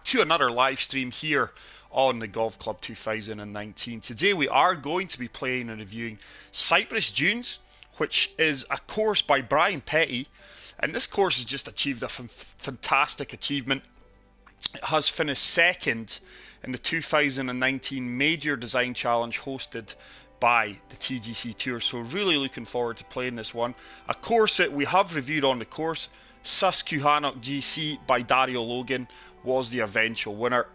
to another live stream here on the Golf Club 2019. Today we are going to be playing and reviewing Cypress Dunes, which is a course by Brian Petty, and this course has just achieved a fantastic achievement. It has finished second in the 2019 Major Design Challenge hosted by the TGC Tour, so really looking forward to playing this one. A course that we have reviewed on the course, Susquehannock GC by Dario Logan, was the eventual winner.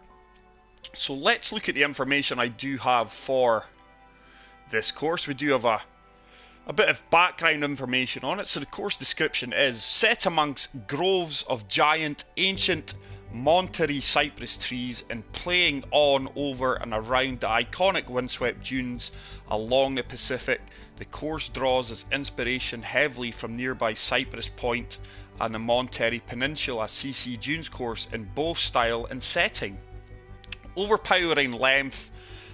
So let's look at the information I do have for this course. We do have a bit of background information on it. So the course description is: set amongst groves of giant ancient Monterey cypress trees and playing on, over and around the iconic windswept dunes along the Pacific, the course draws its inspiration heavily from nearby Cypress Point and the Monterey Peninsula CC Dunes course in both style and setting. Overpowering length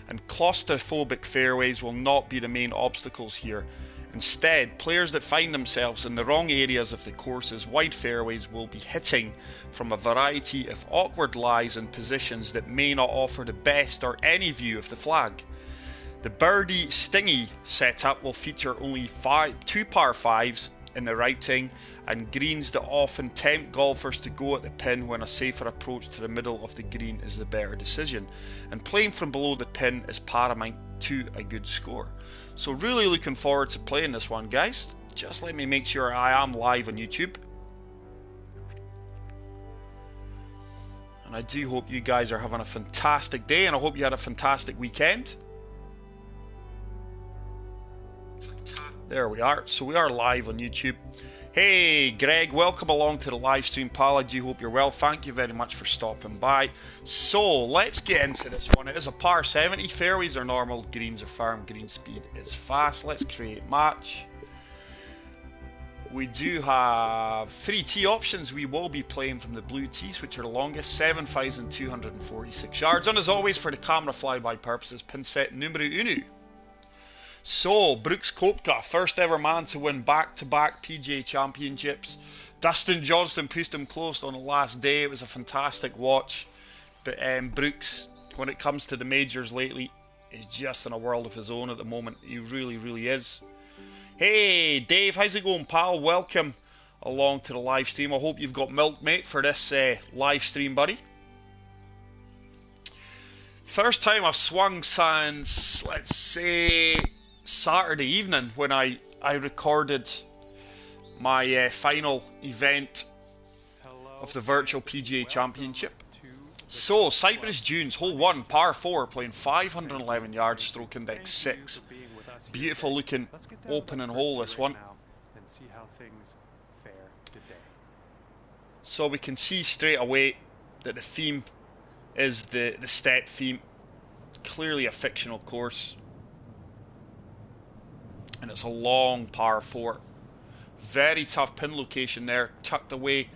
and claustrophobic fairways will not be the main obstacles here. Instead, players that find themselves in the wrong areas of the course's wide fairways will be hitting from a variety of awkward lies and positions that may not offer the best or any view of the flag. The birdie stingy setup will feature only two par 5s in the routing and greens that often tempt golfers to go at the pin when a safer approach to the middle of the green is the better decision, and playing from below the pin is paramount to a good score. So really looking forward to playing this one, guys. Just let me make sure I am live on YouTube, and I do hope you guys are having a fantastic day, and I hope you had a fantastic weekend. There we are. So we are live on YouTube. Hey Greg, welcome along to the live stream, pal. I do hope you're well. Thank you very much for stopping by. So let's get into this one. It is a par 70. Fairways are normal, greens are firm, green speed is fast. Let's create match. We do have 3 tee options. We will be playing from the blue tees, which are the longest, 7,246 yards. And as always, for the camera flyby purposes, pin set numero uno. So, Brooks Koepka, first ever man to win back-to-back PGA Championships. Dustin Johnson pushed him close on the last day. It was a fantastic watch. But Brooks, when it comes to the majors lately, is just in a world of his own at the moment. He really, really is. Hey, Dave, how's it going, pal? Welcome along to the live stream. I hope you've got milk, mate, for this live stream, buddy. First time I've swung since, let's say, Saturday evening when I recorded my final event of the virtual PGA Championship. So, Cypress Dunes, hole 1, par 4, playing 511 yards, stroke index 6. Beautiful looking opening hole, this one. So we can see straight away that the theme is the step theme. Clearly a fictional course. And it's a long par 4. Very tough pin location there, tucked away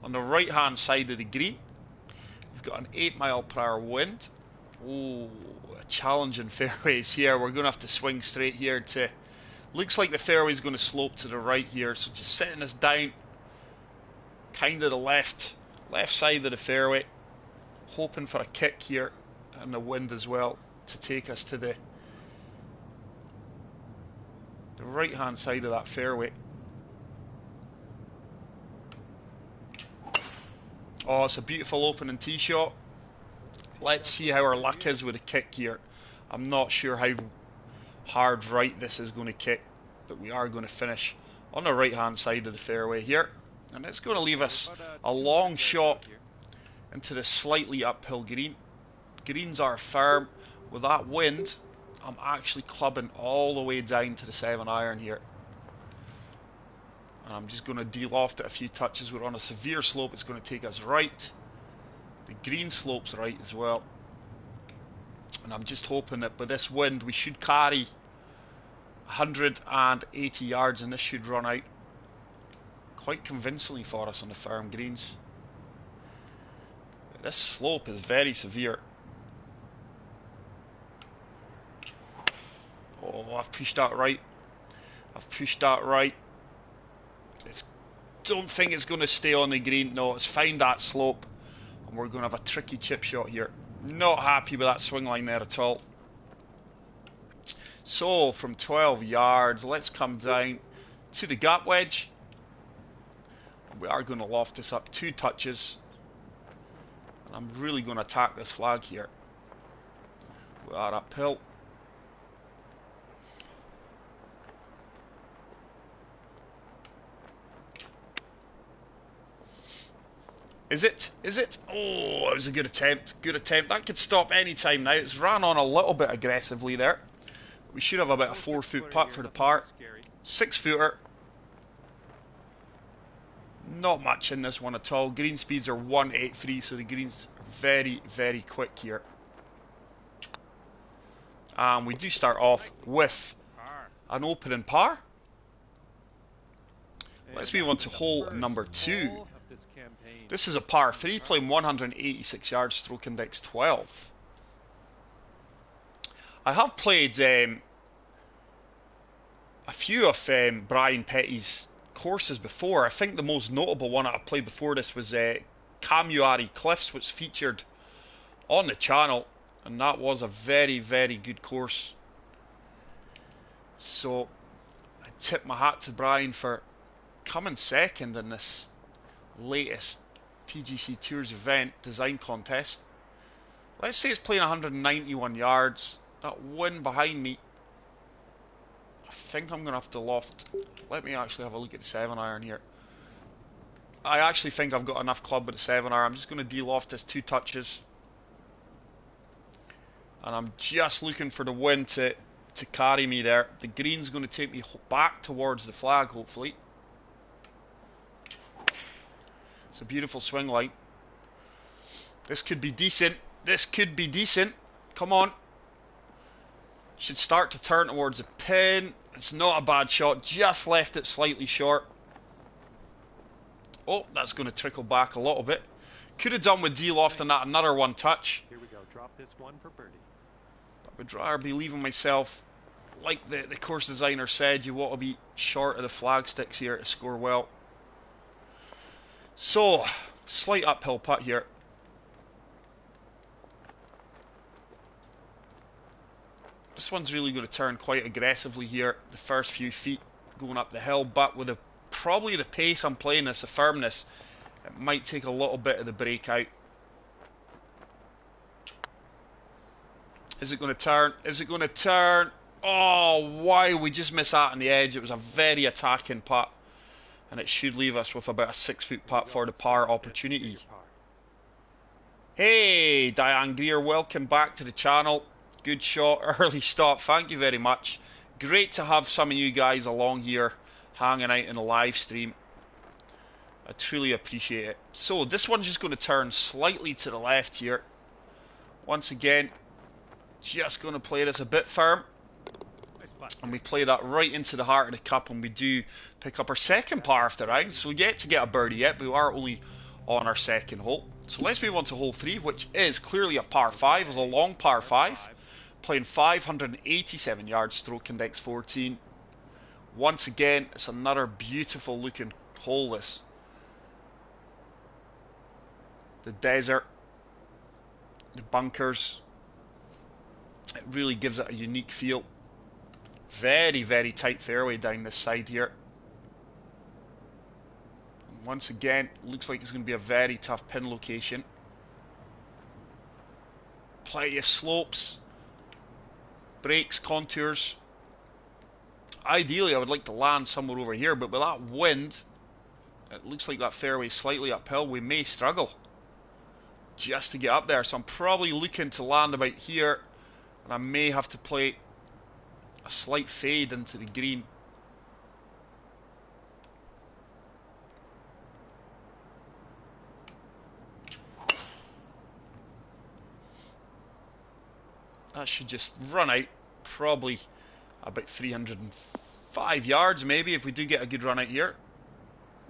on the right hand side of the green. We've got an 8-mile-per-hour wind. Oh, challenging fairways here. We're going to have to swing straight here to... Looks like the fairway's going to slope to the right here, so just setting us down kind of the left side of the fairway. Hoping for a kick here and the wind as well to take us to the right hand side of that fairway. Oh, it's a beautiful opening tee shot. Let's see how our luck is with a kick here. I'm not sure how hard right this is going to kick, but we are going to finish on the right hand side of the fairway here, and it's going to leave us a long shot into the slightly uphill green. Greens are firm. With that wind, I'm actually clubbing all the way down to the 7-iron here. And I'm just going to de-loft it a few touches. We're on a severe slope. It's going to take us right. The green slope's right as well. And I'm just hoping that with this wind, we should carry 180 yards, and this should run out quite convincingly for us on the firm greens. This slope is very severe. Oh, I've pushed that right. I've pushed that right. Don't think it's going to stay on the green. No, it's found that slope. And we're going to have a tricky chip shot here. Not happy with that swing line there at all. So, from 12 yards, let's come down to the gap wedge. We are going to loft this up 2 touches. And I'm really going to attack this flag here. We are uphill. Is it? Is it? Oh, it was a good attempt. Good attempt. That could stop any time now. It's ran on a little bit aggressively there. We should have about a 4-foot putt for the par. 6-footer. Not much in this one at all. Green speeds are 183, so the greens are very, very quick here. And we do start off with an opening par. Let's move on to hole number 2. This is a par 3, playing 186 yards, stroke index 12. I have played a few of Brian Petty's courses before. I think the most notable one that I've played before this was Camuari Cliffs, which featured on the channel, and that was a very, very good course. So I tip my hat to Brian for coming second in this latest TGC Tours event design contest. Let's say it's playing 191 yards. That wind behind me, I think I'm going to have to loft. Let me actually have a look at the 7-iron here. I actually think I've got enough club with the 7-iron. I'm just going to de-loft this 2 touches. And I'm just looking for the wind to carry me there. The green's going to take me back towards the flag, hopefully. It's a beautiful swing line. This could be decent. This could be decent. Come on. Should start to turn towards the pin. It's not a bad shot. Just left it slightly short. Oh, that's going to trickle back a little bit. Could have done with de-lofting that another 1 touch. Here we go. Drop this one for birdie. I would rather be leaving myself, like the course designer said, you want to be short of the flag sticks here to score well. So, slight uphill putt here. This one's really going to turn quite aggressively here, the first few feet going up the hill, but with probably the pace I'm playing this, the firmness, it might take a little bit of the break out. Is it going to turn? Is it going to turn? Oh, wow, we just missed that on the edge. It was a very attacking putt, and it should leave us with about a 6-foot putt for the par opportunity. Hey, Diane Greer, welcome back to the channel. Good shot, early stop, thank you very much. Great to have some of you guys along here hanging out in the live stream. I truly appreciate it. So this one's just going to turn slightly to the left here. Once again, just going to play this a bit firm. And we play that right into the heart of the cup, and we do pick up our second par of the round. So yet to get a birdie yet, but we are only on our second hole. So let's move on to hole 3, which is clearly a par 5. It's a long par 5. Playing 587 yards, stroke index 14. Once again, it's another beautiful looking hole, this. The desert, the bunkers. It really gives it a unique feel. Very, very tight fairway down this side here. And once again, looks like it's going to be a very tough pin location. Plenty of slopes. Breaks, contours. Ideally, I would like to land somewhere over here, but with that wind, it looks like that fairway is slightly uphill. We may struggle just to get up there, so I'm probably looking to land about here, and I may have to play a slight fade into the green. That should just run out probably about 305 yards maybe if we do get a good run out here.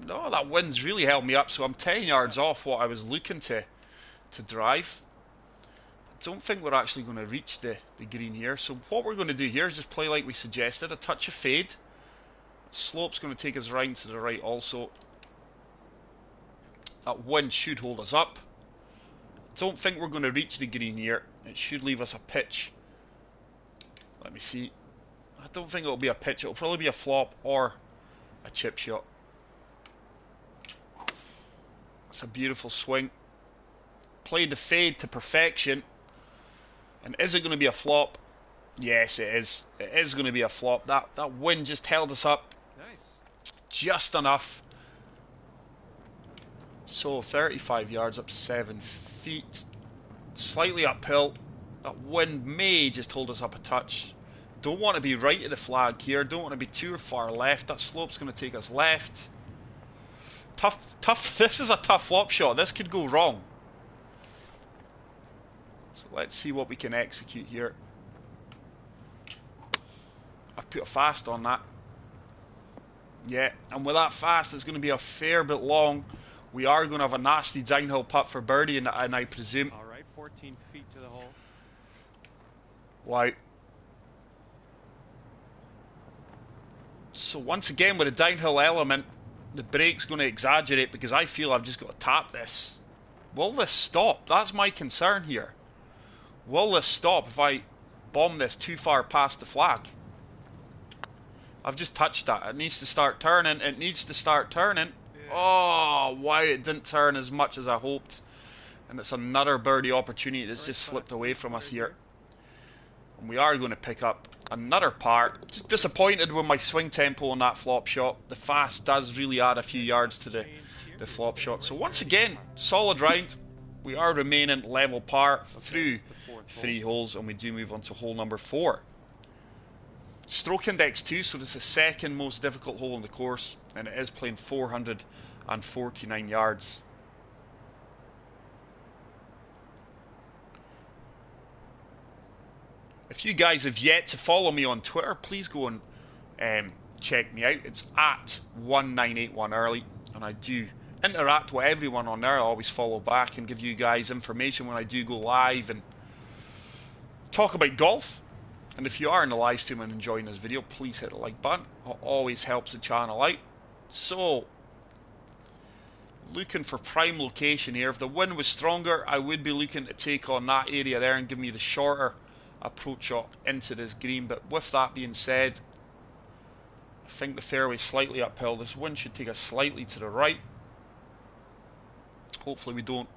No, that wind's really held me up, so I'm 10 yards off what I was looking to drive. I don't think we're actually going to reach the green here, so what we're going to do here is just play like we suggested, a touch of fade. Slope's going to take us round to the right also. That wind should hold us up. Don't think we're going to reach the green here. It should leave us a pitch. Let me see. I don't think it'll be a pitch. It'll probably be a flop or a chip shot. It's a beautiful swing. Played the fade to perfection. And is it going to be a flop? Yes, it is. It is going to be a flop. That wind just held us up. Nice. Just enough. So 35 yards up 7 feet. Slightly uphill. That wind may just hold us up a touch. Don't want to be right at the flag here. Don't want to be too far left. That slope's going to take us left. Tough. This is a tough flop shot. This could go wrong. So let's see what we can execute here. I've put a fast on that. Yeah, and with that fast, it's going to be a fair bit long. We are going to have a nasty downhill putt for birdie, and I presume. All right, 14 feet to the hole. Wow. So once again, with a downhill element, the break's going to exaggerate because I feel I've just got to tap this. Will this stop? That's my concern here. Will this stop if I bomb this too far past the flag? I've just touched that. It needs to start turning. It needs to start turning. Yeah. Oh, wow, it didn't turn as much as I hoped. And it's another birdie opportunity that's just slipped away from us here. And we are going to pick up another par. Just disappointed with my swing tempo on that flop shot. The fast does really add a few yards to the flop shot. So once again, solid round. We are remaining level par through 3 holes, and we do move on to hole number 4. Stroke index 2, so this is the second most difficult hole in the course, and it is playing 449 yards. If you guys have yet to follow me on Twitter, please go and check me out. It's at 1981early, and I do interact with everyone on there. I always follow back and give you guys information when I do go live and talk about golf. And if you are in the live stream and enjoying this video, please hit the like button. It always helps the channel out. So, looking for prime location here. If the wind was stronger, I would be looking to take on that area there and give me the shorter approach shot into this green. But with that being said, I think the fairway's slightly uphill. This wind should take us slightly to the right. Hopefully we don't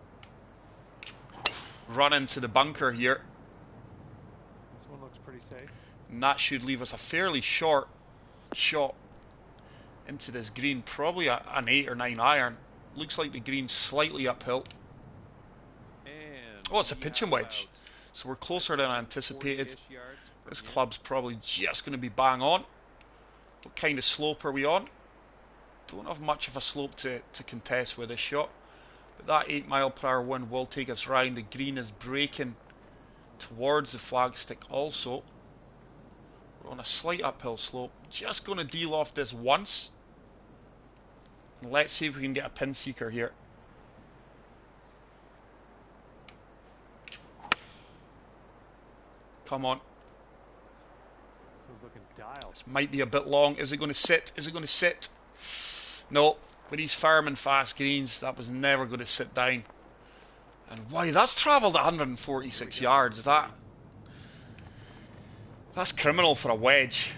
run into the bunker here. This one looks pretty safe. And that should leave us a fairly short shot into this green. Probably an 8 or 9 iron. Looks like the green's slightly uphill. And oh, it's a pitching wedge. So we're closer than I anticipated. This club's probably just going to be bang on. What kind of slope are we on? Don't have much of a slope to contest with this shot. But that 8 mile per hour wind will take us round. The green is breaking towards the flagstick also. We're on a slight uphill slope. Just going to deal off this once. And let's see if we can get a pin seeker here. Come on. This one's looking dialed. This might be a bit long. Is it going to sit? Is it going to sit? No. With these firm and fast greens, that was never going to sit down. And wow, that's travelled 146 yards. That's criminal for a wedge.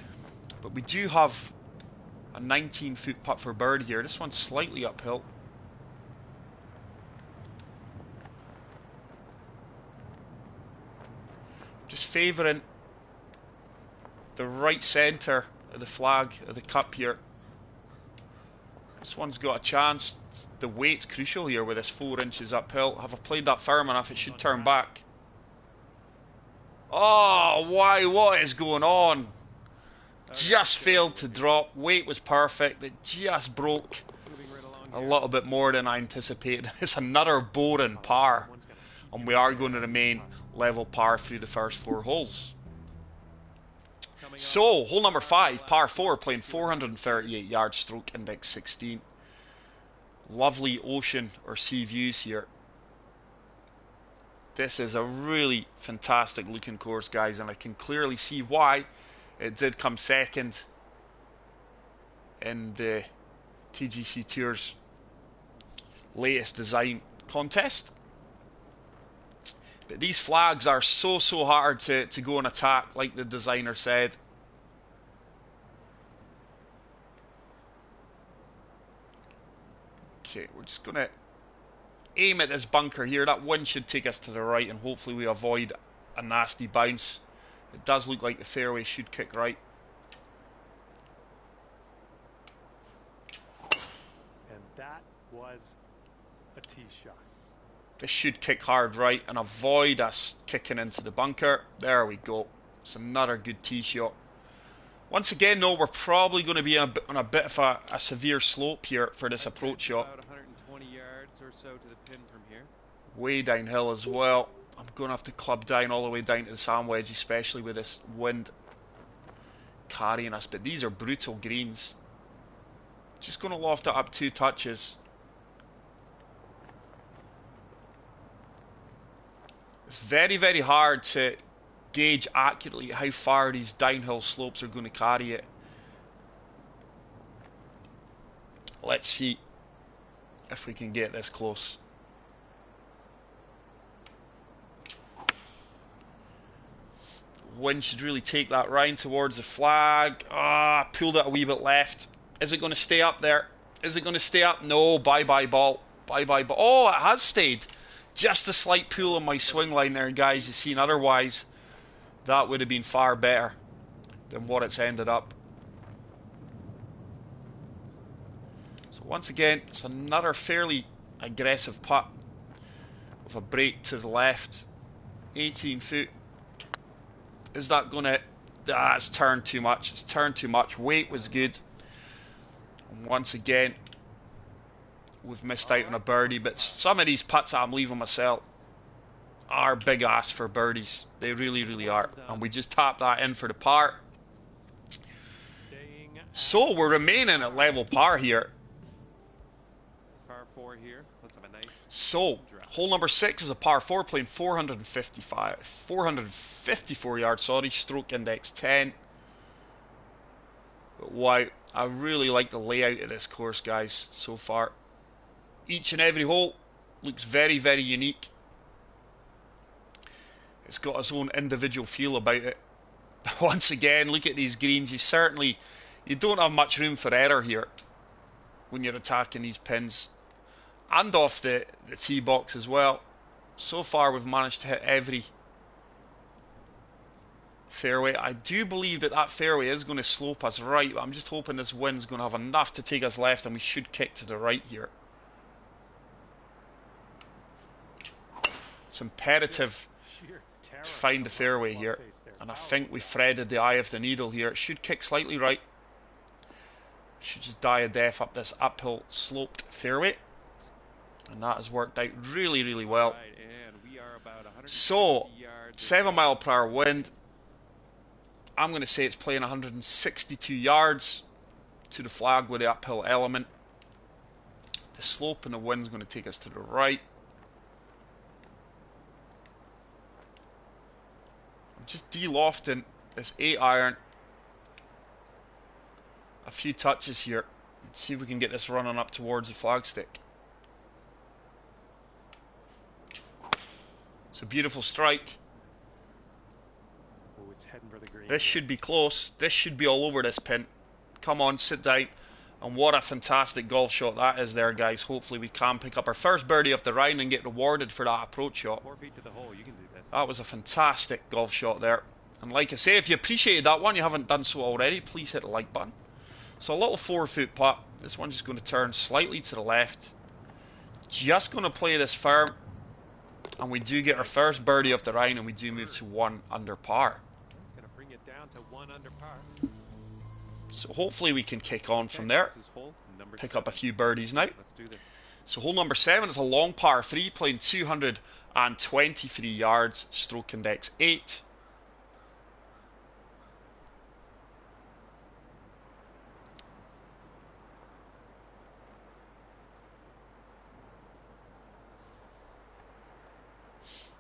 But we do have a 19-foot putt for birdie here. This one's slightly uphill. Just favouring the right centre of the flag of the cup here. This one's got a chance. The weight's crucial here with this 4 inches uphill. Have I played that firm enough? It should turn back. Oh, why? What is going on? Just failed to drop. Weight was perfect. It just broke a little bit more than I anticipated. It's another boring par. And we are going to remain level par through the first 4 holes. So, hole number 5, par 4, playing 438 yards, stroke index 16. Lovely ocean or sea views here. This is a really fantastic looking course, guys, and I can clearly see why it did come second in the TGC Tour's latest design contest. But these flags are so hard to go and attack, like the designer said. Okay, we're just going to aim at this bunker here. That wind should take us to the right, and hopefully we avoid a nasty bounce. It does look like the fairway should kick right. And that was a tee shot. This should kick hard right and avoid us kicking into the bunker. There we go. It's another good tee shot. Once again, though, we're probably going to be on a bit of a severe slope here for this approach shot. About 120 yards or so to the pin from here. Way downhill as well. I'm going to have to club down all the way down to the sand wedge, especially with this wind carrying us. But these are brutal greens. Just going to loft it up 2 touches. It's very hard to gauge accurately how far these downhill slopes are going to carry it. Let's see if we can get this close. Wind should really take that round towards the flag. Pulled it a wee bit left. Is it going to stay up there? Is it going to stay up? No, bye-bye ball. Bye-bye ball. Oh, it has stayed. Just a slight pull on my swing line there, guys. You've seen, otherwise that would have been far better than what it's ended up. So once again, it's another fairly aggressive putt with a break to the left. 18 foot. Is that going to... it's turned too much. It's turned too much. Weight was good. And once again, we've missed out on a birdie, but some of these putts that I'm leaving myself are big ass for birdies. They really are. And we just tapped that in for the par. So we're remaining at level par here. Par 4 here. Let's have a nice. So hole number 6 is a par 4, playing 454 yards. Sorry, stroke index 10. But wow, I really like the layout of this course, guys, so far. Each and every hole looks very unique. It's got its own individual feel about it. Once again, look at these greens. You don't have much room for error here when you're attacking these pins. And off the tee box as well. So far we've managed to hit every fairway. I do believe that fairway is going to slope us right, but I'm just hoping this wind's going to have enough to take us left, and we should kick to the right here. It's imperative to find the fairway here, and I think we threaded the eye of the needle here. It should kick slightly right. Should just die a death up this uphill sloped fairway, and that has worked out really well. So 7 mile per hour wind. I'm going to say it's playing 162 yards to the flag with the uphill element. The slope and the wind's going to take us to the right. I'm just de-lofting this 8 iron a few touches here and see if we can get this running up towards the flagstick. It's a beautiful strike. Oh, it's heading for the green. This should be close. This should be all over this pin. Come on, sit down. And what a fantastic golf shot that is there, guys. Hopefully we can pick up our first birdie of the round and get rewarded for that approach shot. 4 feet to the hole, you can do this. That was a fantastic golf shot there. And like I say, if you appreciated that one, you haven't done so already, please hit the like button. So a little 4-foot putt. This one's just going to turn slightly to the left. Just going to play this firm. And we do get our first birdie of the round, and we do move to 1 under par. It's going to bring it down to 1 under par. So hopefully we can kick on from there. Pick up a few birdies now. Let's do this. So hole number 7 is a long par 3, playing 223 yards, stroke index 8.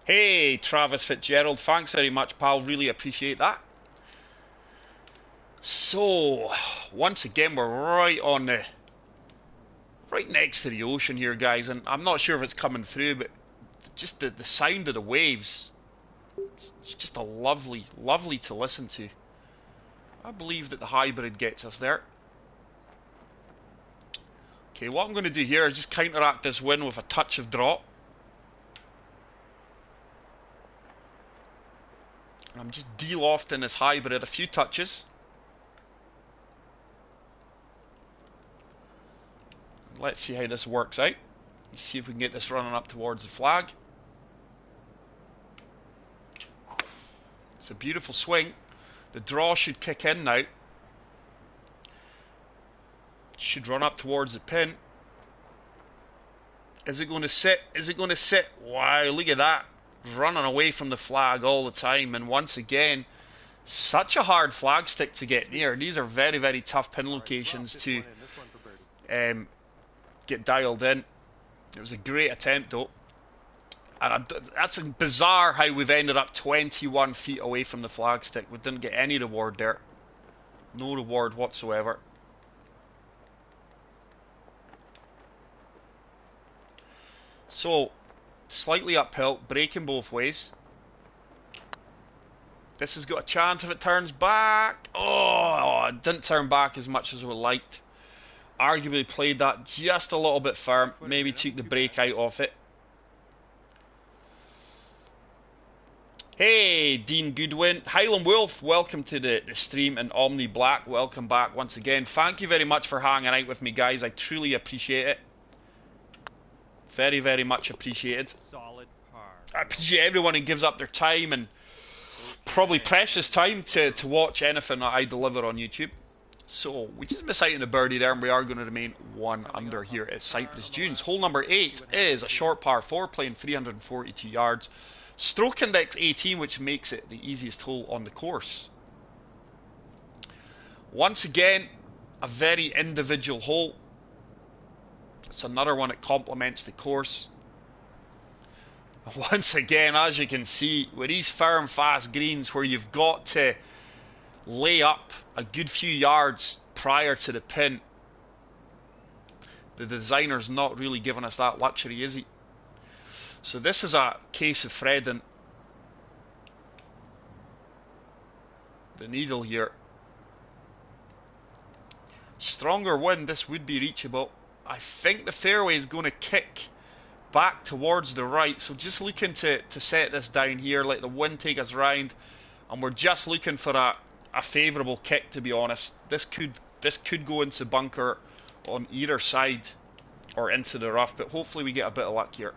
Hey, Travis Fitzgerald, thanks very much, pal. Really appreciate that. So, once again, we're right next to the ocean here, guys, and I'm not sure if it's coming through, but just the sound of the waves. It's just a lovely, lovely to listen to. I believe that the hybrid gets us there. Okay, what I'm going to do here is just counteract this wind with a touch of drop. And I'm just de-lofting this hybrid a few touches. Let's see how this works out. Let's see if we can get this running up towards the flag. It's a beautiful swing. The draw should kick in now. Should run up towards the pin. Is it going to sit? Is it going to sit? Wow, look at that. Running away from the flag all the time. And once again, such a hard flag stick to get near. These are very, very tough pin locations to get dialed in. It was a great attempt though. And that's bizarre how we've ended up 21 feet away from the flag stick. We didn't get any reward there. No reward whatsoever. So, slightly uphill, braking both ways. This has got a chance if it turns back. Oh, it didn't turn back as much as we liked. Arguably played that just a little bit firm. Maybe took the brake out of it. Hey, Dean Goodwin. Highland Wolf, welcome to the stream. And Omni Black, welcome back once again. Thank you very much for hanging out with me, guys. I truly appreciate it. Very, very much appreciated. Solid par. I appreciate everyone who gives up their time and probably precious time to watch anything that I deliver on YouTube. So, we just miss out on the birdie there, and we are going to remain 1 under here at Cypress Dunes. Hole number 8 is a short par 4, playing 342 yards. Stroke index 18, which makes it the easiest hole on the course. Once again, a very individual hole. It's another one that complements the course. Once again, as you can see, with these firm, fast greens where you've got to lay up a good few yards prior to the pin, the designer's not really giving us that luxury, is he? So this is a case of threading the needle here. Stronger wind, this would be reachable. I think the fairway is going to kick back towards the right, so just looking to set this down here, let the wind take us round, and we're just looking for a favourable kick, to be honest. This could go into bunker on either side or into the rough, but hopefully we get a bit of luck here.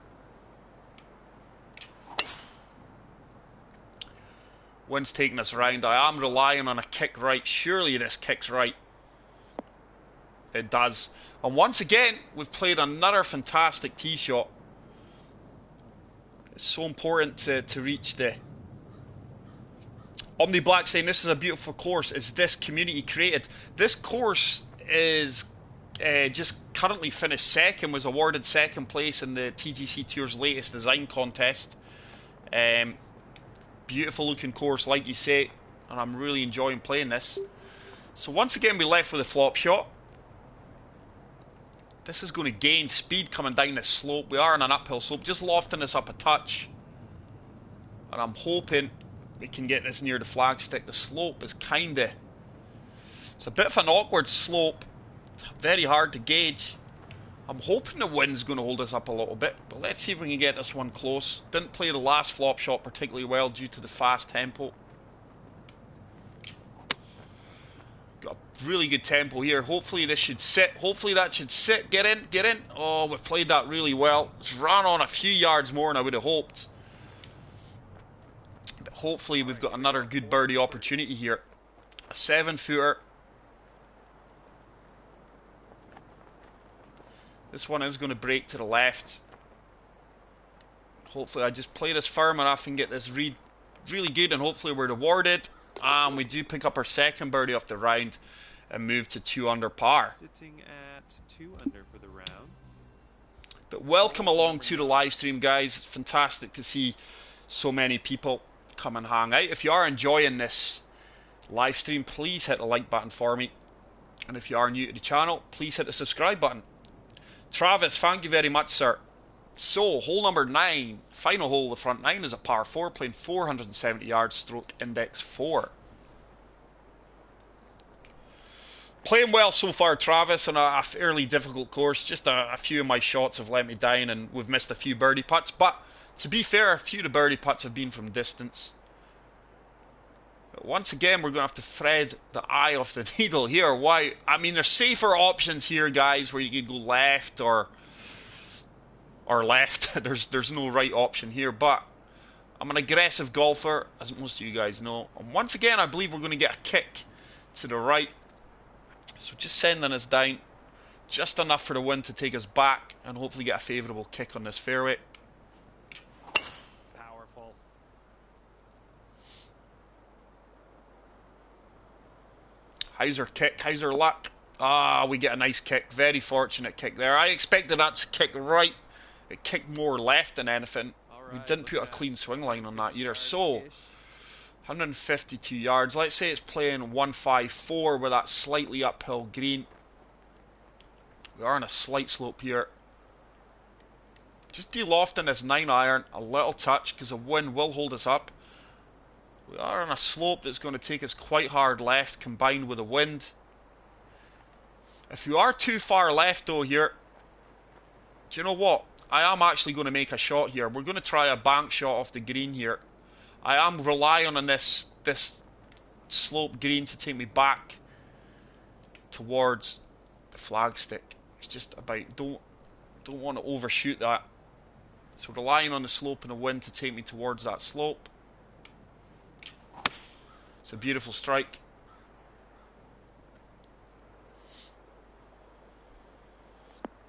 Wind's taking us round. I am relying on a kick right. Surely this kicks right. It does. And once again, we've played another fantastic tee shot. It's so important to reach the... Omni Black saying this is a beautiful course. Is this community created? This course is just currently finished second, was awarded second place in the TGC Tour's latest design contest. Beautiful looking course, like you say, and I'm really enjoying playing this. So once again, we left with a flop shot. This is going to gain speed coming down this slope. We are on an uphill slope, just lofting this up a touch. And I'm hoping we can get this near the flagstick. The slope is it's a bit of an awkward slope. Very hard to gauge. I'm hoping the wind's going to hold us up a little bit, but let's see if we can get this one close. Didn't play the last flop shot particularly well due to the fast tempo. Got a really good tempo here. Hopefully this should sit. Hopefully that should sit. Get in, get in. Oh, we've played that really well. It's run on a few yards more than I would have hoped. But hopefully we've got another good birdie opportunity here. A 7-footer. This one is going to break to the left. Hopefully I just play this firm enough and get this read really good, and hopefully we're rewarded. And we do pick up our second birdie off the round and move to 2 under par. Sitting at 2 under for the round. But welcome along to the live stream, guys. It's fantastic to see so many people come and hang out. If you are enjoying this live stream, please hit the like button for me. And if you are new to the channel, please hit the subscribe button. Travis, thank you very much, sir. So, hole number 9, final hole of the front 9 is a par 4, playing 470 yards, stroke index 4. Playing well so far, Travis, on a fairly difficult course. Just a few of my shots have let me down, and we've missed a few birdie putts. But to be fair, a few of the birdie putts have been from distance. But once again, we're going to have to thread the eye of the needle here. Why? I mean, there's safer options here, guys, where you could go left or left. There's no right option here, but I'm an aggressive golfer, as most of you guys know. And once again, I believe we're going to get a kick to the right. So just sending us down just enough for the wind to take us back and hopefully get a favourable kick on this fairway. Powerful. How's our kick? How's our luck? Ah, we get a nice kick. Very fortunate kick there. I expected that to kick right. It kicked more left than anything. Right, we didn't put a clean swing line on that either. So 152 yards. Let's say it's playing 154 with that slightly uphill green. We are on a slight slope here. Just de-lofting this 9-iron a little touch because the wind will hold us up. We are on a slope that's going to take us quite hard left combined with the wind. If you are too far left though here, do you know what? I am actually going to make a shot here. We're going to try a bank shot off the green here. I am relying on this slope green to take me back towards the flagstick. It's just about don't want to overshoot that. So relying on the slope and the wind to take me towards that slope. It's a beautiful strike.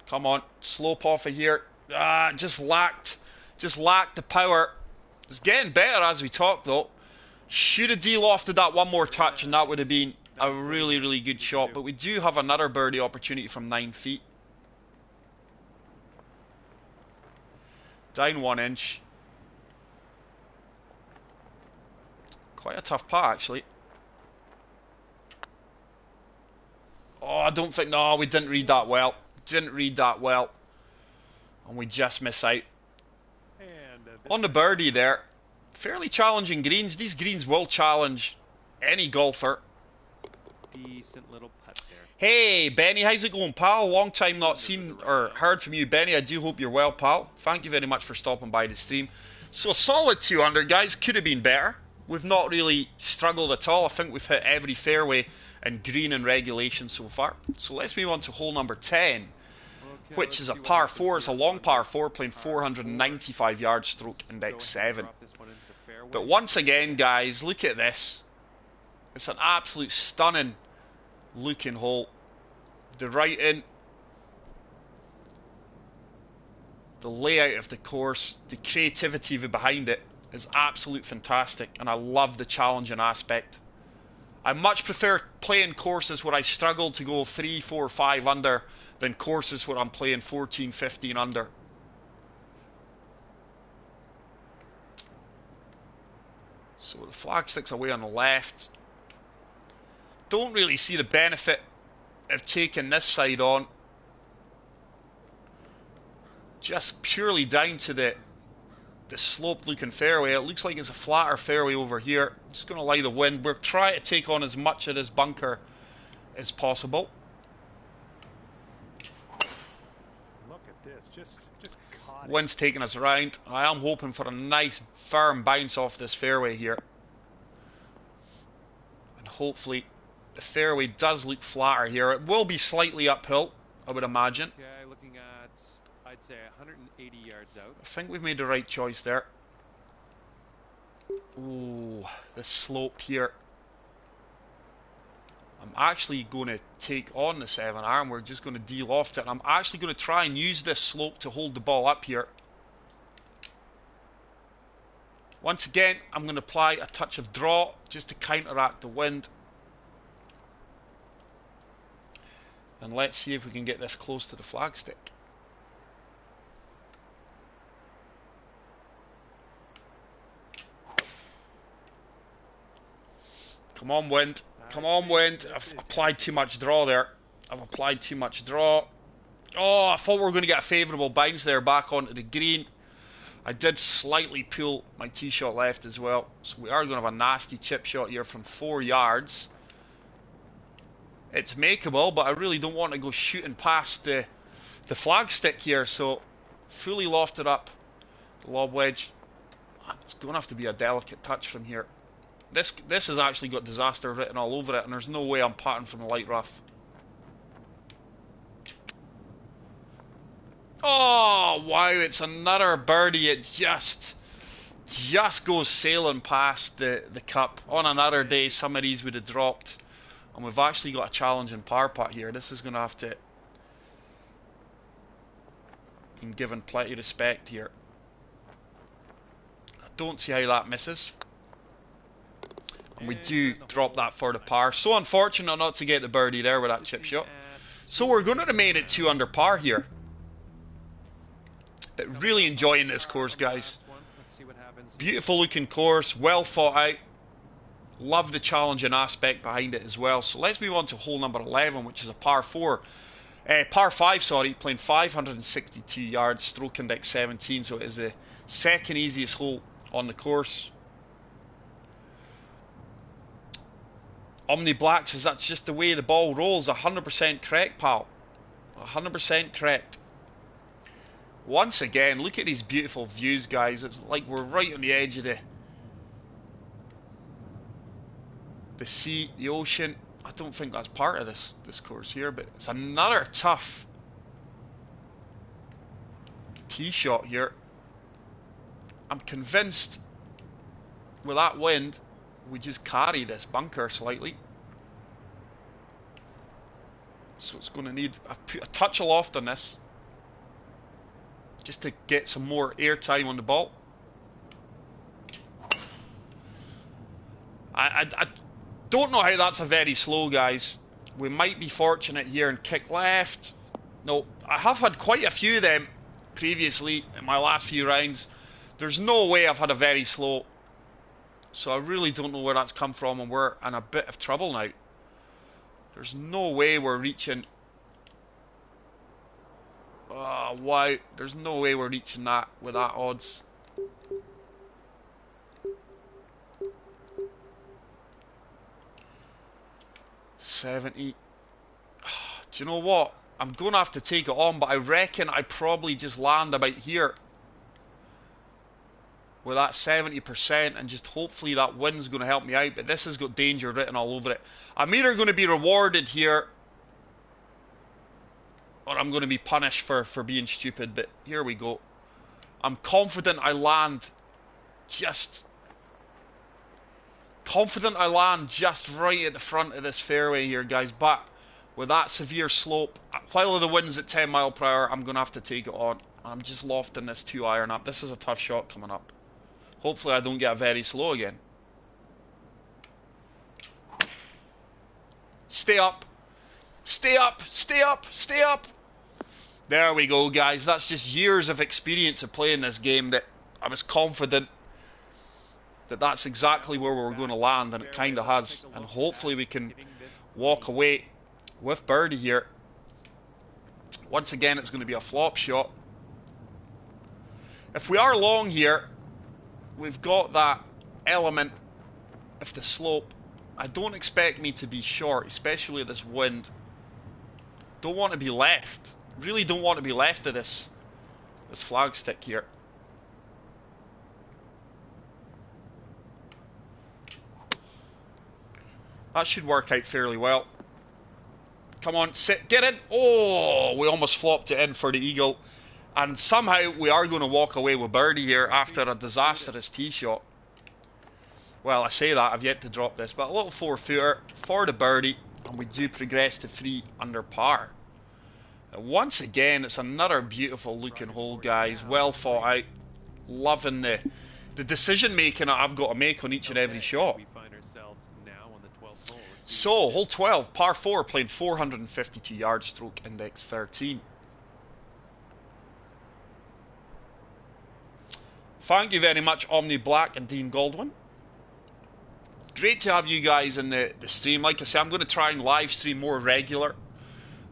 Come on, slope off of here. Just lacked the power. It's getting better as we talk though. Should have de-lofted that one more touch and that would have been a really, really good shot. But we do have another birdie opportunity from 9 feet. Down 1 inch. Quite a tough putt actually. Oh, I don't think, no, we didn't read that well. Didn't read that well. And we just miss out. On the birdie there. Fairly challenging greens. These greens will challenge any golfer. Decent little putt there. Hey, Benny, how's it going, pal? Long time not seen or heard from you, Benny. I do hope you're well, pal. Thank you very much for stopping by the stream. So, solid 200, guys. Could have been better. We've not really struggled at all. I think we've hit every fairway and green in regulation so far. So, let's move on to hole number 10. Which is a par 4. It's a long par 4 playing 495 yards, stroke index 7. But once again, guys, look at this. It's an absolute stunning looking hole. The writing, the layout of the course, the creativity behind it is absolute fantastic, and I love the challenging aspect. I much prefer playing courses where I struggle to go 3, 4, 5 under than courses where I'm playing 14, 15 under. So the flag sticks away on the left. Don't really see the benefit of taking this side on. Just purely down to the sloped looking fairway. It looks like it's a flatter fairway over here. Just going to lie the wind. We're trying to take on as much of this bunker as possible. Look at this. Just caught it. Wind's taking us around. I am hoping for a nice firm bounce off this fairway here. And hopefully the fairway does look flatter here. It will be slightly uphill, I would imagine. Okay, looking at, I'd say 180 yards out. I think we've made the right choice there. Ooh, the slope here. I'm actually going to take on the 7-iron. We're just going to de-loft it. And I'm actually going to try and use this slope to hold the ball up here. Once again, I'm going to apply a touch of draw just to counteract the wind. And let's see if we can get this close to the flagstick. Come on, wind. Come on, wind. I've applied too much draw there. I've applied too much draw. Oh, I thought we were going to get a favourable bounce there back onto the green. I did slightly pull my tee shot left as well. So we are going to have a nasty chip shot here from 4 yards. It's makeable, but I really don't want to go shooting past the flagstick here. So fully lofted up the lob wedge. It's going to have to be a delicate touch from here. This has actually got disaster written all over it, and there's no way I'm putting from the light rough. Oh, wow, it's another birdie. It just goes sailing past the cup. On another day, some of these would have dropped. And we've actually got a challenging par putt here. This is going to have to be given plenty of respect here. I don't see how that misses. And we do drop that for the par. So unfortunate not to get the birdie there with that chip shot. So we're going to remain at 2 under par here. But really enjoying this course, guys. Beautiful looking course, well thought out. Love the challenging aspect behind it as well. So let's move on to hole number 11, which is a par 5, sorry, playing 562 yards, stroke index 17. So it is the second easiest hole on the course. Omni Black says that's just the way the ball rolls. 100% correct, pal. 100% correct. Once again, look at these beautiful views, guys. It's like we're right on the edge of the sea, the ocean. I don't think that's part of this course here, but it's another tough tee shot here. I'm convinced with that wind, we just carry this bunker slightly. So it's going to need a touch of loft on this, just to get some more air time on the ball. I don't know how that's a very slow, guys. We might be fortunate here and kick left. No, I have had quite a few of them previously in my last few rounds. There's no way I've had a very slow. So I really don't know where that's come from, and we're in a bit of trouble now. There's no way we're reaching. Oh, wow. There's no way we're reaching that with that odds. $70. Do you know what? I'm going to have to take it on, but I reckon I probably just land about here with that 70%, and just hopefully that wind's going to help me out. But this has got danger written all over it. I'm either going to be rewarded here, or I'm going to be punished for being stupid. But here we go. I'm confident I land just right at the front of this fairway here, guys. But with that severe slope, while the wind's at 10 mile per hour, I'm going to have to take it on. I'm just lofting this 2-iron up. This is a tough shot coming up. Hopefully I don't get very slow again. Stay up. Stay up. Stay up. Stay up. There we go, guys. That's just years of experience of playing this game that I was confident that that's exactly where we were going to land, and it kind of has. And hopefully we can walk away with birdie here. Once again, it's going to be a flop shot. If we are long here, we've got that element of the slope. I don't expect me to be short, especially with this wind. Don't want to be left. Really don't want to be left of this flagstick here. That should work out fairly well. Come on, sit, get in. Oh, we almost flopped it in for the eagle. And somehow we are going to walk away with birdie here after a disastrous tee shot. Well, I say that, I've yet to drop this, but a little 4-footer for the birdie, and we do progress to 3 under par. And once again, it's another beautiful looking hole, guys. Well thought out. Loving the decision making that I've got to make on each and every shot. So, hole 12, par 4, playing 452 yards, stroke index 13. Thank you very much, Omni Black and Dean Goldwyn. Great to have you guys in the stream. Like I say, I'm going to try and live stream more regular.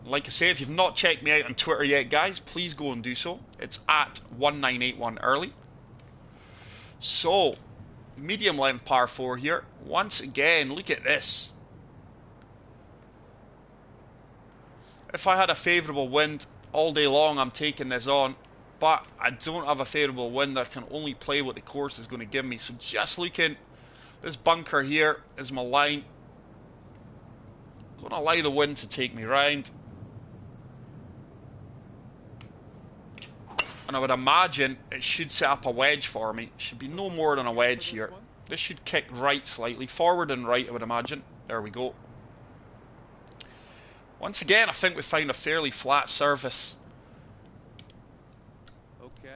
Like I say, if you've not checked me out on Twitter yet, guys, please go and do so. It's at 1981 early. So, medium length par 4 here. Once again, look at this. If I had a favourable wind all day long, I'm taking this on. But I don't have a favourable wind. I can only play what the course is going to give me. So just looking, this bunker here is my line. Going to allow the wind to take me round. And I would imagine it should set up a wedge for me. It should be no more than a wedge here. This should kick right slightly. Forward and right, I would imagine. There we go. Once again, I think we found a fairly flat surface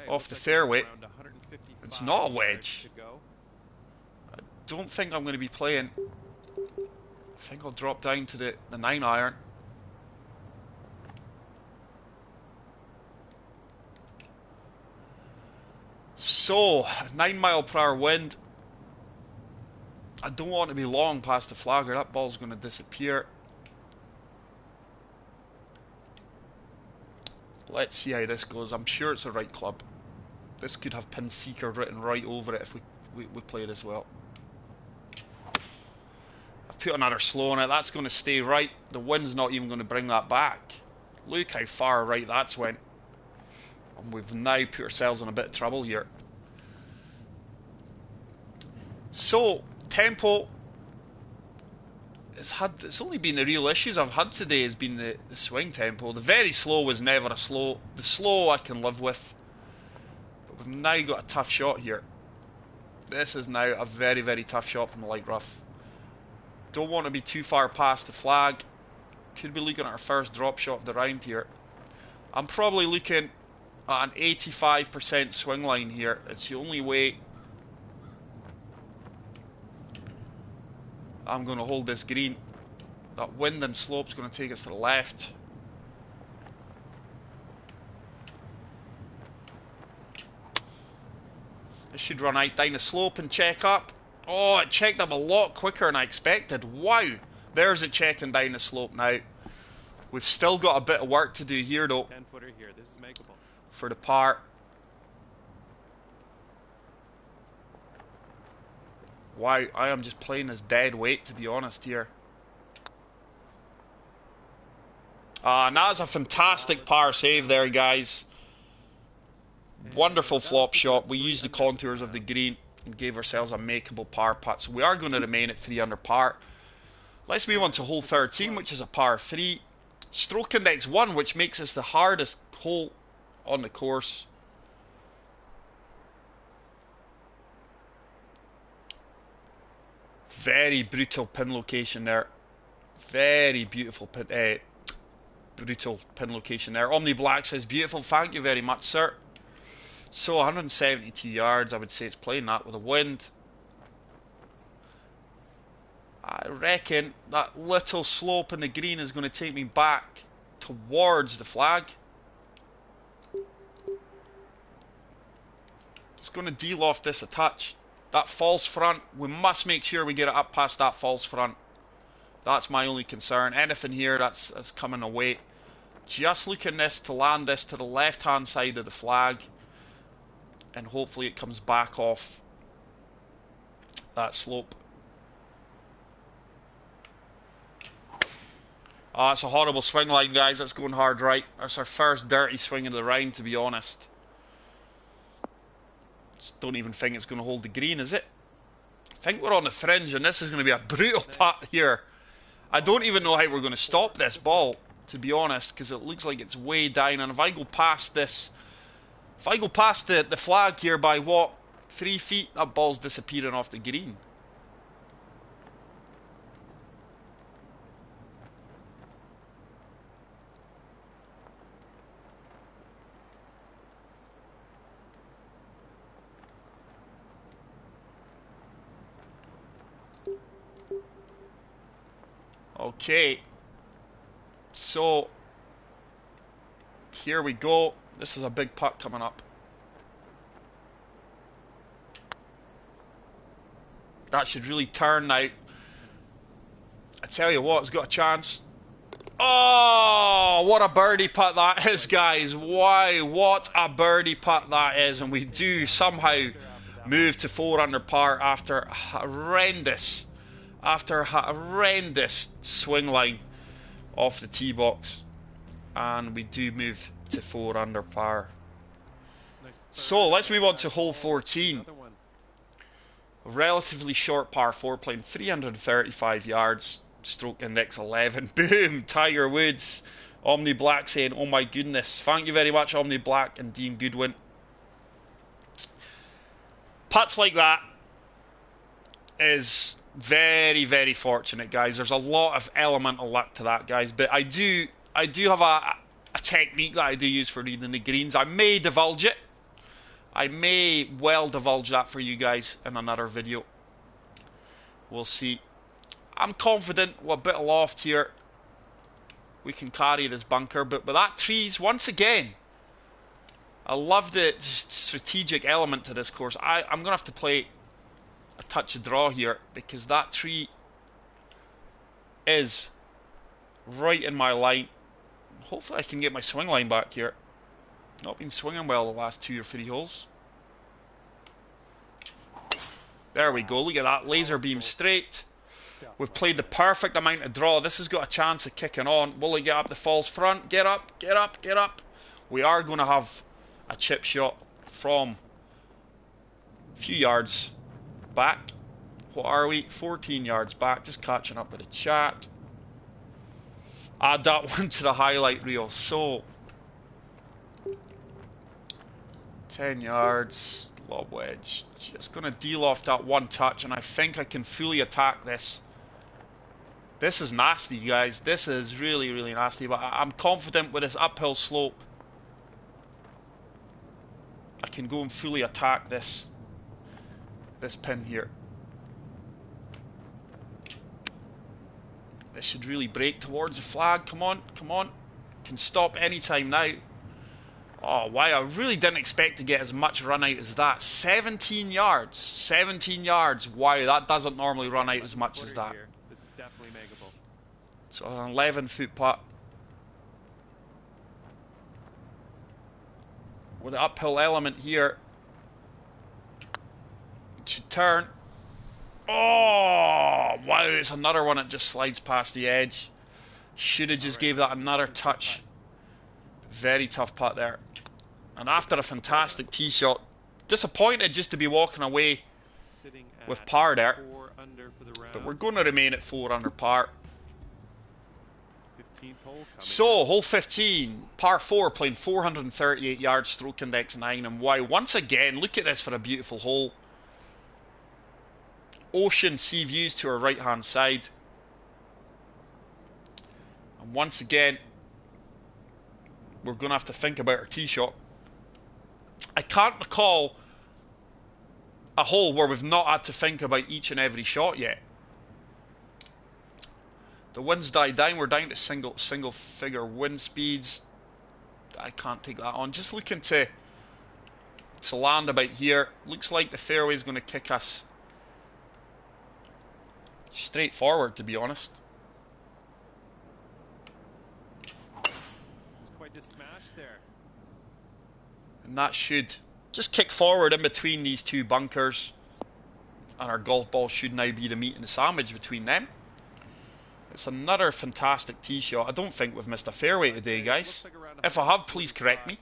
off the fairway. It's not a wedge. I don't think I'm going to be playing. I think I'll drop down to the 9-iron. So, 9 mile per hour wind. I don't want to be long past the flagger. That ball's going to disappear. Let's see how this goes. I'm sure it's the right club. This could have pin seeker written right over it if we play this well. I've put another slow on it. That's going to stay right. The wind's not even going to bring that back. Look how far right that's went. And we've now put ourselves in a bit of trouble here. So, tempo. It's only been the real issues I've had today has been the swing tempo. The very slow was never a slow. The slow I can live with. But we've now got a tough shot here. This is now a very, very tough shot from the light rough. Don't want to be too far past the flag. Could be looking at our first drop shot of the round here. I'm probably looking at an 85% swing line here. It's the only way I'm going to hold this green. That wind and slope's going to take us to the left. This should run out down the slope and check up. Oh, it checked up a lot quicker than I expected. Wow. There's it checking down the slope now. We've still got a bit of work to do here though. 10-footer here. This is makeable. For the par. Wow, I am just playing this dead weight to be honest here. And that's a fantastic par save there, guys. Wonderful flop shot. We used the contours of the green and gave ourselves a makeable par putt. So we are going to remain at 3 under par. Let's move on to hole 13, which is a par 3. Stroke index 1, which makes this the hardest hole on the course. Very brutal pin location there. Very beautiful pin, brutal pin location there. Omni Black says, beautiful, thank you very much, sir. So 172 yards, I would say it's playing that with a wind. I reckon that little slope in the green is going to take me back towards the flag. Just going to de-loft this a touch. That false front, we must make sure we get it up past that false front. That's my only concern. Anything here that's coming away. Just looking this to land this to the left-hand side of the flag. And hopefully it comes back off that slope. Oh, it's a horrible swing line, guys. That's going hard right. That's our first dirty swing of the round, to be honest. Just don't even think it's going to hold the green, is it? I think we're on the fringe, and this is going to be a brutal putt here. I don't even know how we're going to stop this ball, to be honest, because it looks like it's way down. And if I go past this, if I go past the flag here by what, 3 feet, that ball's disappearing off the green. Okay, so here we go. This is a big putt coming up. That should really turn now. I tell you what, it's got a chance. Oh, what a birdie putt that is, guys. Wow, what a birdie putt that is. And we do somehow move to 4 under par after horrendous swing line off the tee box. And we do move to 4 under par. So let's move on to hole 14. A relatively short par 4 playing 335 yards. Stroke index 11. Boom! Tiger Woods. Omni Black saying, oh my goodness. Thank you very much, Omni Black and Dean Goodwin. Putts like that is very, very fortunate, guys. There's a lot of elemental luck to that, guys. But I do have a technique that I do use for reading the greens. I may divulge it. I may well divulge that for you guys in another video. We'll see. I'm confident with a bit of loft here we can carry this bunker, but with that trees, once again, I love the strategic element to this course. I'm going to have to play a touch of draw here because that tree is right in my line. Hopefully I can get my swing line back here. Not been swinging well the last 2 or 3 holes. There we go, look at that, laser beam straight. We've played the perfect amount of draw. This has got a chance of kicking on. Will he get up the false front? Get up, get up, get up. We are going to have a chip shot from a few yards back. What are we? 14 yards back. Just catching up with the chat. Add that one to the highlight reel. So, 10 yards, lob wedge. Just going to de-loft that one touch, and I think I can fully attack this. This is nasty, guys. This is really, really nasty. But I'm confident with this uphill slope, I can go and fully attack this pin here. This should really break towards the flag. Come on, come on. Can stop anytime now. Oh, wow. I really didn't expect to get as much run out as that. 17 yards. 17 yards. Wow, that doesn't normally run out as much as that. This is definitely makeable. So an 11-foot putt. With the uphill element here. It should turn. Oh, wow. It's another one that just slides past the edge. Should have just gave that another touch. Very tough putt there. And after a fantastic tee shot, disappointed just to be walking away with par there. But we're going to remain at 4 under par. So, hole 15, par 4, playing 438 yards, stroke index 9. And wow, once again, look at this for a beautiful hole. Ocean sea views to our right hand side. And once again, we're going to have to think about our tee shot. I can't recall a hole where we've not had to think about each and every shot yet. The winds died down. We're down to single figure wind speeds. I can't take that on. Just looking to land about here. Looks like the fairway is going to kick us straight forward, to be honest. It's quite the smash there. And that should just kick forward in between these two bunkers. And our golf ball should now be the meat and the sandwich between them. It's another fantastic tee shot. I don't think we've missed a fairway today, guys. If I have, please correct me.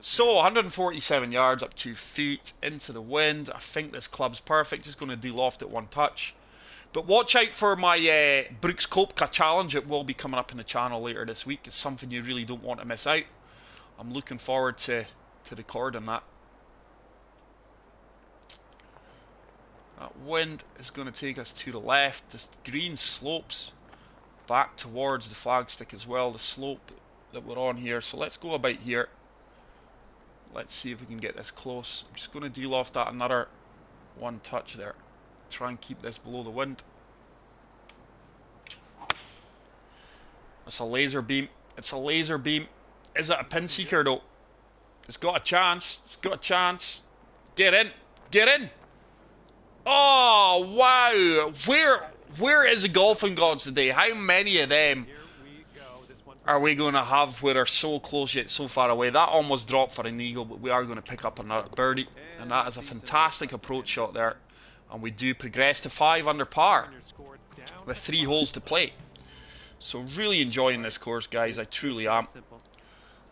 So, 147 yards, up 2 feet, into the wind. I think this club's perfect. Just going to de-loft it one touch. But watch out for my Brooks Koepka challenge. It will be coming up in the channel later this week. It's something you really don't want to miss out. I'm looking forward to recording that. That wind is going to take us to the left. This green slopes back towards the flagstick as well, the slope that we're on here. So let's go about here. Let's see if we can get this close. I'm just going to de-loft that another one touch there. Try and keep this below the wind. It's a laser beam. It's a laser beam. Is it a pin seeker though? It's got a chance. It's got a chance. Get in. Get in. Oh, wow. Where is the golfing gods today? How many of them are we going to have with are so close yet so far away? That almost dropped for an eagle, but we are going to pick up another birdie. And that is a fantastic approach shot there. And we do progress to 5 under par with 3 holes to play. So really enjoying this course, guys. I truly am.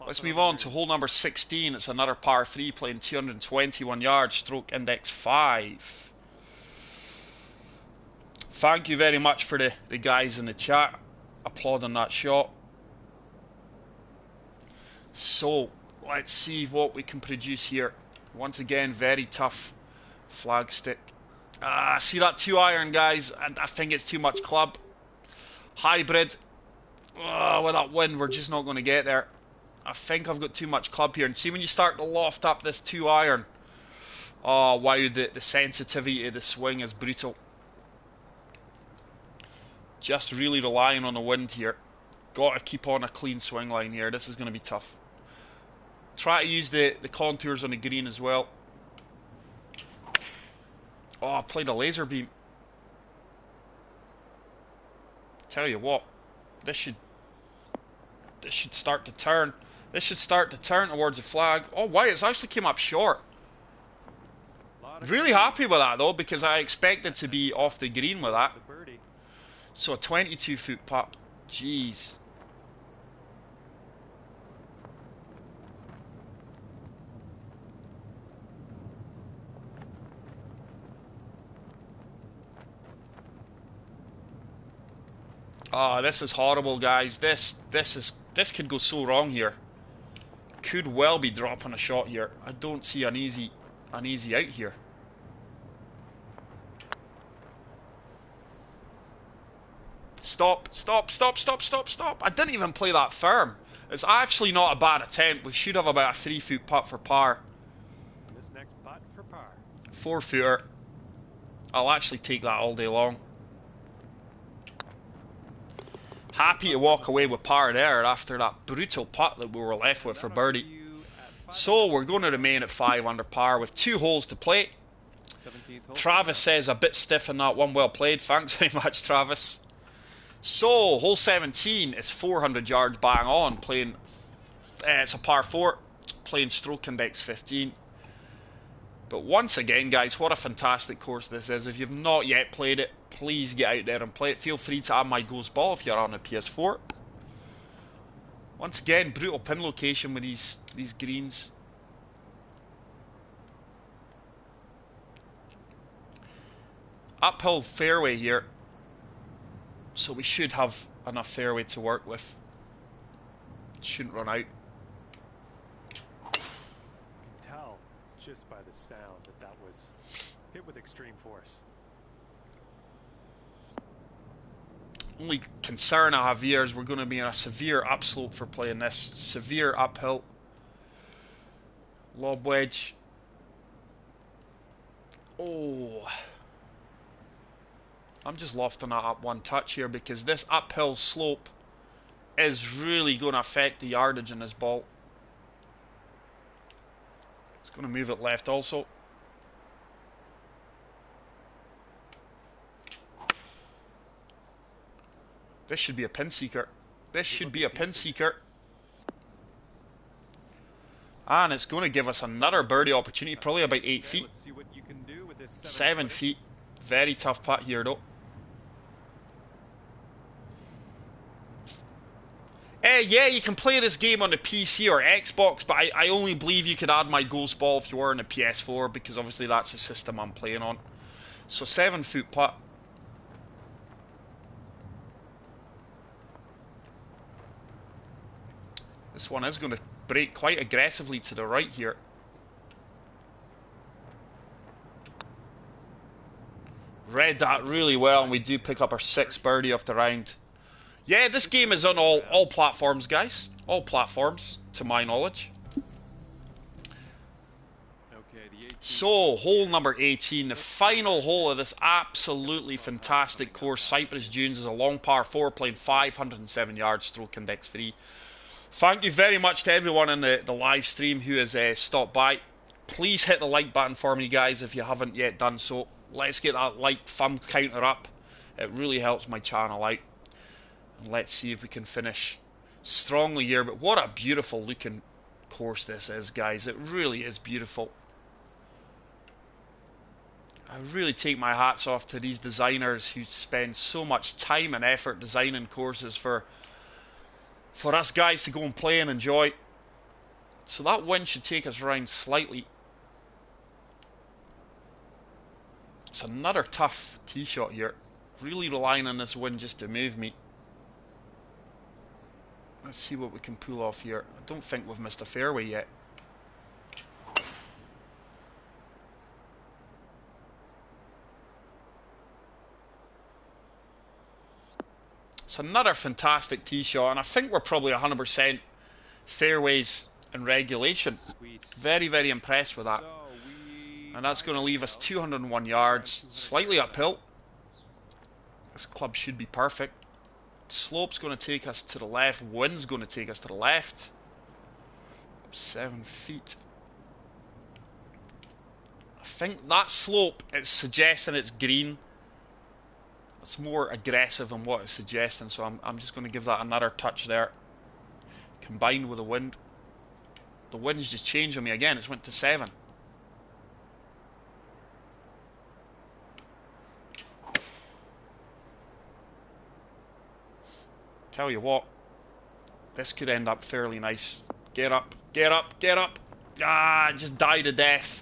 Let's move on to hole number 16. It's another par 3 playing 221 yards, stroke index 5. Thank you very much for the guys in the chat applauding that shot. So, let's see what we can produce here. Once again, very tough flag stick. See that 2-iron, guys? I think it's too much club. Hybrid. With that wind, we're just not going to get there. I think I've got too much club here. And see when you start to loft up this 2-iron. Oh, wow, the sensitivity of the swing is brutal. Just really relying on the wind here. Got to keep on a clean swing line here. This is going to be tough. Try to use the contours on the green as well. Oh, I've played a laser beam. Tell you what, this should start to turn. This should start to turn towards the flag. Oh wow, it's actually came up short. Really happy with that though, because I expected to be off the green with that. So a 22-foot putt. Jeez. Oh, this is horrible, guys. This could go so wrong here. Could well be dropping a shot here. I don't see an easy out here. Stop. I didn't even play that firm. It's actually not a bad attempt. We should have about a 3-foot putt for par. This next putt for par. 4-footer. I'll actually take that all day long. Happy to walk away with par there after that brutal putt that we were left with for birdie. So we're going to remain at 5 under par with 2 holes to play. Travis says a bit stiff in that one. Well played. Thanks very much, Travis. So hole 17 is 400 yards bang on. Playing, it's a par 4. Playing stroke index 15. But once again, guys, what a fantastic course this is. If you've not yet played it, please get out there and play it. Feel free to add my ghost ball if you're on a PS4. Once again, brutal pin location with these greens. Uphill fairway here. So we should have enough fairway to work with. Shouldn't run out. Tell just by the sound that was hit with extreme force. Only concern I have here is we're going to be in a severe upslope for playing this. Severe uphill. Lob wedge. Oh. I'm just lofting that up one touch here because this uphill slope is really going to affect the yardage in this ball. It's going to move it left also. This should be a pin seeker. This should be a pin seeker. And it's going to give us another birdie opportunity, probably about 8 feet. 7 feet. Very tough putt here though. Yeah, you can play this game on the PC or Xbox, but I only believe you could add my ghost ball if you were on the PS4, because obviously that's the system I'm playing on. So 7-foot putt. This one is going to break quite aggressively to the right here. Read that really well, and we do pick up our 6th birdie of the round. Yeah, this game is on all platforms, guys. All platforms, to my knowledge. So, hole number 18, the final hole of this absolutely fantastic course. Cypress Dunes is a long par 4, playing 507 yards, stroke index 3. Thank you very much to everyone in the live stream who has stopped by. Please hit the like button for me, guys, if you haven't yet done so. Let's get that like thumb counter up. It really helps my channel out. And let's see if we can finish strongly here, but what a beautiful looking course this is, guys. It really is beautiful. I really take my hats off to these designers who spend so much time and effort designing courses for us guys to go and play and enjoy. So that wind should take us around slightly. It's another tough tee shot here. Really relying on this wind just to move me. Let's see what we can pull off here. I don't think we've missed a fairway yet. It's another fantastic tee shot, and I think we're probably 100% fairways in regulation. Sweet. Very, very impressed with that. And that's going to leave us 201 yards, slightly uphill. This club should be perfect. Slope's going to take us to the left. Wind's going to take us to the left. 7 feet. I think that slope is suggesting it's green. It's more aggressive than what it's suggesting, so I'm just going to give that another touch there. Combined with the wind. The wind's just changed on me again. It's went to 7. Tell you what, this could end up fairly nice. Get up, get up, get up. Ah, just died to death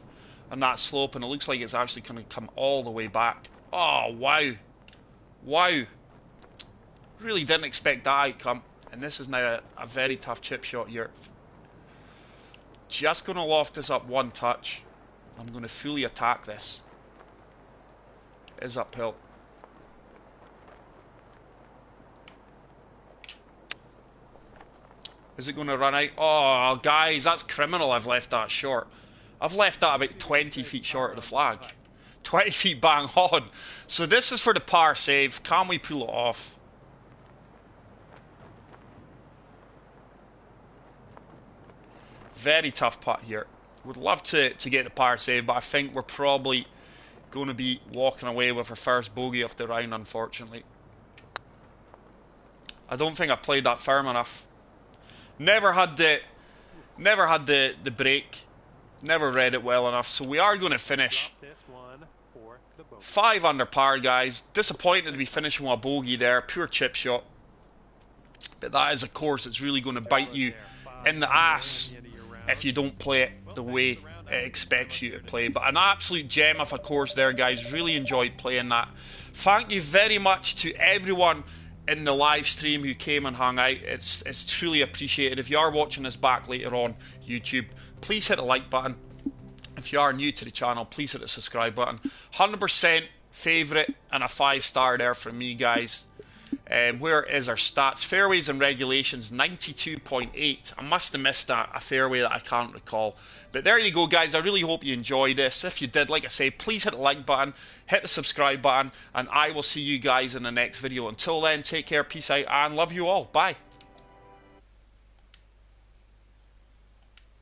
on that slope, and it looks like it's actually going to come all the way back. Oh, wow. Wow. Really didn't expect that outcome. And this is now a very tough chip shot here. Just going to loft this up one touch. I'm going to fully attack this. It is uphill. Is it going to run out? Oh, guys, that's criminal. I've left that short. I've left that about 20 feet short of the flag. 20 feet bang on. So this is for the par save. Can we pull it off? Very tough putt here. Would love to get the par save, but I think we're probably going to be walking away with our first bogey of the round, unfortunately. I don't think I've played that firm enough. Never had the break. Never read it well enough. So we are going to finish 5 under par, guys. Disappointed to be finishing with a bogey there. Pure chip shot. But that is a course that's really going to bite you in the ass if you don't play it the way it expects you to play. But an absolute gem of a course there, guys. Really enjoyed playing that. Thank you very much to everyone in the live stream who came and hung out. It's truly appreciated. If you are watching this back later on YouTube, please hit the like button. If you are new to the channel, please hit the subscribe button. 100% favourite and a 5-star there from me, guys. Where is our stats? Fairways and regulations, 92.8. I must have missed a fairway that I can't recall. But there you go, guys. I really hope you enjoyed this. If you did, like I say, please hit the like button, hit the subscribe button, and I will see you guys in the next video. Until then, take care, peace out, and love you all. Bye.